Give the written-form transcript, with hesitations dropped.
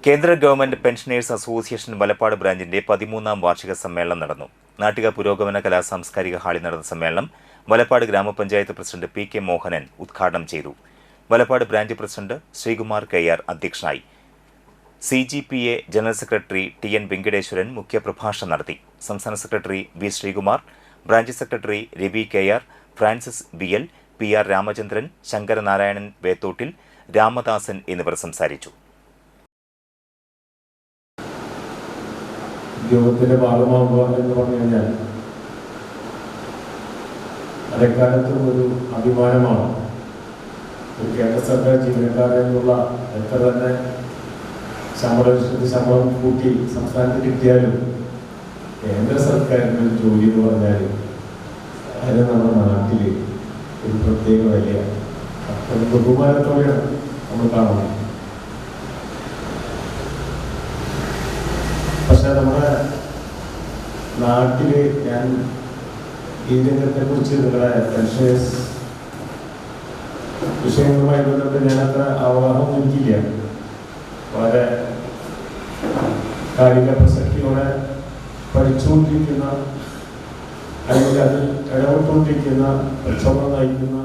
കേന്ദ്ര government pensioners association Valappad ബ്രാഞ്ചിന്റെ 13ാം വാർഷിക സമ്മേളനം നടന്നു. നാട്ടിക പുരോഗമന കലാ സാംസ്കാരിക ഹാളിൽ നടന്ന സമ്മേളനം വലപ്പാട് ഗ്രാമപഞ്ചായത്ത് പ്രസിഡന്റ് പി കെ മോഹനൻ ഉദ്ഘാടനം ചെയ്തു. Valappad branch president Sreekumar KR അധ്യക്ഷനായി. CGPA general secretary TN Venkateswaran മുഖ്യപ്രഭാഷണം നടത്തി. സംസ്ഥാന secretary V Sreekumar, branch secretary Ravi KR, Francis BL, PR Ramachandran, Sankaranarayanan Vethottil, Ramadasan എന്നിവർ സംസാരിച്ചു. ഉദ്യോഗത്തിന്റെ ഭാഗമാകുക എന്ന് പറഞ്ഞു കഴിഞ്ഞാൽ അതെക്കാലത്തും ഒരു അഭിമാനമാണ്. ഒരു കേന്ദ്ര സർക്കാർ ജീവനക്കാരെന്നുള്ള എത്ര തന്നെ ശമ്പളം കൂട്ടി സംസ്ഥാനത്ത് കിട്ടിയാലും കേന്ദ്ര സർക്കാരിൻ്റെ ഒരു ജോലി എന്ന് പറഞ്ഞാൽ അത് നമ്മുടെ നാട്ടിൽ ഒരു പ്രത്യേക വിലയാണ്. ഒരു ബഹുമാനത്തോടെയാണ് നമ്മൾ കാണുന്നത്. പക്ഷെ നമ്മുടെ നാട്ടിൽ ഞാൻ ഈ രംഗത്തെ കുറിച്ച് നിങ്ങളുടെ പെൻഷനേഴ്സ് വിഷയങ്ങളുമായി ബന്ധപ്പെട്ട് ഞാനത്ര അവഗാഹം എനിക്കില്ല. വളരെ കാലിക പ്രസക്തിയോടെ പഠിച്ചുകൊണ്ടിരിക്കുന്ന അല്ലെങ്കിൽ അതിൽ ഇടപെട്ടുകൊണ്ടിരിക്കുന്ന പ്രക്ഷോഭം നയിക്കുന്ന